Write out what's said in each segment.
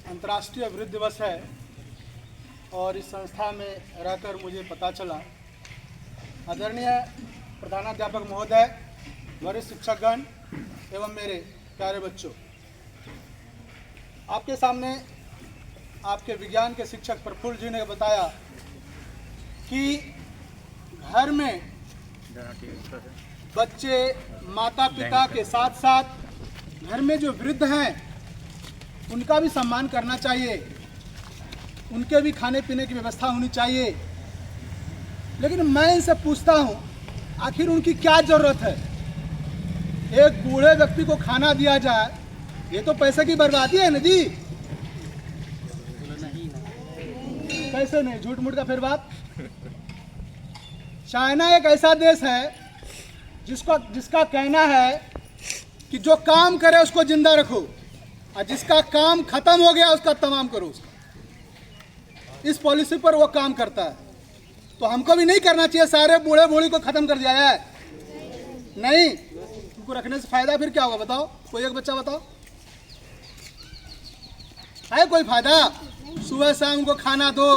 अंतर्राष्ट्रीय वृद्ध दिवस है और इस संस्था में रहकर मुझे पता चला। आदरणीय प्रधानाध्यापक महोदय, वरिष्ठ शिक्षकगण एवं मेरे प्यारे बच्चों, आपके सामने आपके विज्ञान के शिक्षक प्रफुल्ल जी ने बताया कि घर में बच्चे माता पिता के साथ साथ घर में जो वृद्ध हैं उनका भी सम्मान करना चाहिए, उनके भी खाने पीने की व्यवस्था होनी चाहिए। लेकिन मैं इनसे पूछता हूँ, आखिर उनकी क्या ज़रूरत है? एक बूढ़े व्यक्ति को खाना दिया जाए, ये तो पैसे की बर्बादी है ना जी। पैसे नहीं, झूठ मूठ का फिर बात। चाइना एक ऐसा देश है जिसका कहना है कि जो काम करे उसको जिंदा रखो और जिसका काम खत्म हो गया उसका तमाम करो। इस पॉलिसी पर वो काम करता है। तो हमको भी नहीं करना चाहिए सारे बूढ़े बूढ़ी को खत्म कर दिया है? नहीं। उनको रखने से फायदा फिर क्या होगा बताओ? कोई एक बच्चा बताओ, है कोई फायदा? सुबह शाम उनको खाना दो,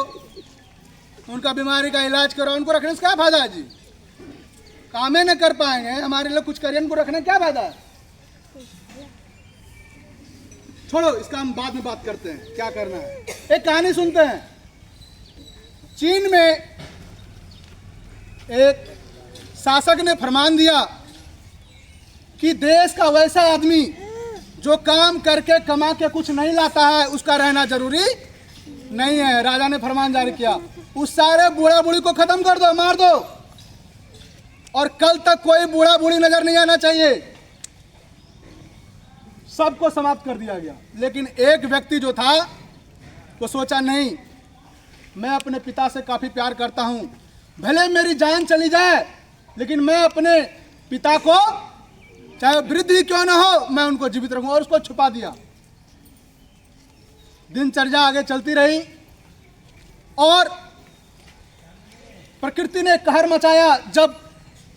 उनका बीमारी का इलाज करो, उनको रखने से क्या फायदा है जी? काम ही न कर पाएंगे, हमारे लिए कुछ करिए, उनको रखने क्या फायदा है? छोड़ो, इसका हम बाद में बात करते हैं, क्या करना है। एक कहानी सुनते हैं। चीन में एक शासक ने फरमान दिया कि देश का वैसा आदमी जो काम करके कमा के कुछ नहीं लाता है उसका रहना जरूरी नहीं है। राजा ने फरमान जारी किया, उस सारे बूढ़ा बूढ़ी को खत्म कर दो, मार दो, और कल तक कोई बूढ़ा बूढ़ी नजर नहीं आना चाहिए। सबको समाप्त कर दिया गया। लेकिन एक व्यक्ति जो था वो सोचा, नहीं, मैं अपने पिता से काफी प्यार करता हूं, भले मेरी जान चली जाए लेकिन मैं अपने पिता को, चाहे वृद्ध ही क्यों ना हो, मैं उनको जीवित रखूंगा, और उसको छुपा दिया। दिनचर्या आगे चलती रही और प्रकृति ने कहर मचाया। जब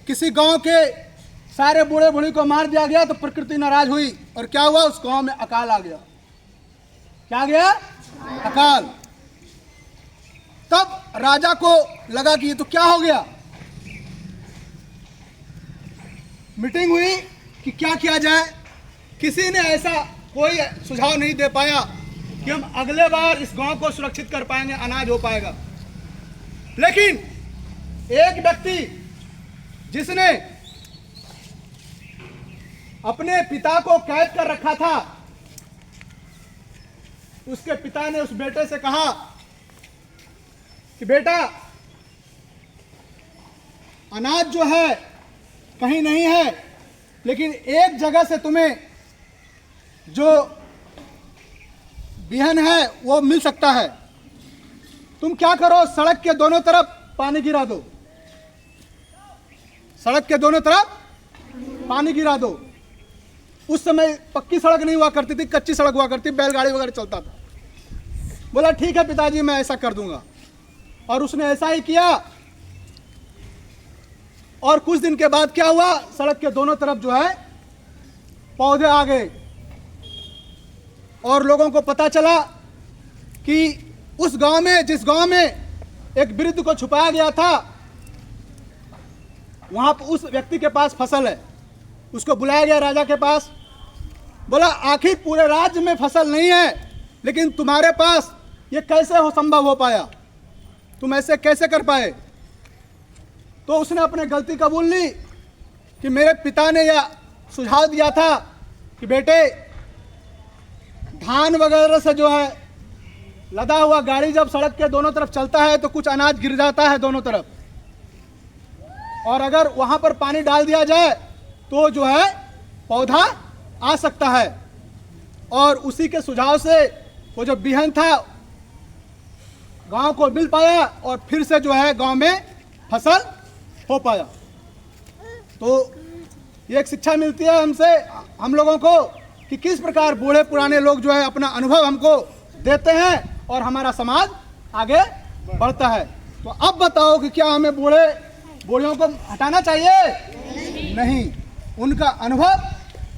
किसी गांव के सारे बूढ़े बूढ़ी को मार दिया गया तो प्रकृति नाराज हुई और क्या हुआ, उस गांव में अकाल आ गया। क्या आ गया? अकाल। तब राजा को लगा कि ये तो क्या हो गया। मीटिंग हुई कि क्या किया जाए। किसी ने ऐसा कोई सुझाव नहीं दे पाया कि हम अगले बार इस गांव को सुरक्षित कर पाएंगे, अनाज हो पाएगा। लेकिन एक व्यक्ति जिसने अपने पिता को कैद कर रखा था, उसके पिता ने उस बेटे से कहा कि बेटा, अनाज जो है कहीं नहीं है, लेकिन एक जगह से तुम्हें जो बिहन है वो मिल सकता है। तुम क्या करो, सड़क के दोनों तरफ पानी गिरा दो। सड़क के दोनों तरफ पानी गिरा दो। उस समय पक्की सड़क नहीं हुआ करती थी, कच्ची सड़क हुआ करती, बैलगाड़ी वगैरह चलता था। बोला ठीक है पिताजी, मैं ऐसा कर दूंगा। और उसने ऐसा ही किया। और कुछ दिन के बाद क्या हुआ, सड़क के दोनों तरफ जो है पौधे आ गए और लोगों को पता चला कि उस गांव में, जिस गांव में एक वृद्ध को छुपाया गया था, वहां पर उस व्यक्ति के पास फसल है। उसको बुलाया गया राजा के पास। बोला आखिर पूरे राज्य में फसल नहीं है, लेकिन तुम्हारे पास ये कैसे संभव हो पाया? तुम ऐसे कैसे कर पाए? तो उसने अपने गलती कबूल ली कि मेरे पिता ने यह सुझाव दिया था कि बेटे, धान वगैरह से जो है लदा हुआ गाड़ी जब सड़क के दोनों तरफ चलता है तो कुछ अनाज गिर जाता है दोनों तरफ, और अगर वहां पर पानी डाल दिया जाए तो जो है पौधा आ सकता है। और उसी के सुझाव से वो जो बिहन था गांव को मिल पाया और फिर से जो है गांव में फसल हो पाया। तो ये एक शिक्षा मिलती है हमसे, हम लोगों को, कि किस प्रकार बूढ़े पुराने लोग जो है अपना अनुभव हमको देते हैं और हमारा समाज आगे बढ़ता है। तो अब बताओ कि क्या हमें बूढ़े बूढ़ियों को हटाना चाहिए? नहीं। उनका अनुभव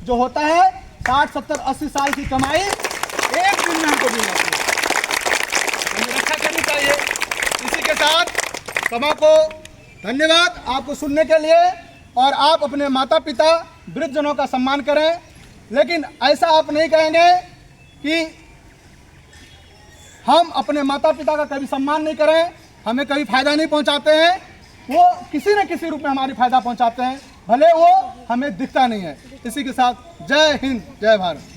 जो होता है 60, 70, 80 साल की कमाई एक दिन में हमको मिल जाती है, हमें रक्षा करनी चाहिए। इसी के साथ सभा को धन्यवाद आपको सुनने के लिए। और आप अपने माता पिता वृद्धजनों का सम्मान करें, लेकिन ऐसा आप नहीं कहेंगे कि हम अपने माता पिता का कभी सम्मान नहीं करें, हमें कभी फायदा नहीं पहुंचाते हैं। वो किसी न किसी रूप में हमारी फायदा पहुंचाते हैं, भले वो हमें दिखता नहीं है। इसी के साथ जय हिंद, जय भारत।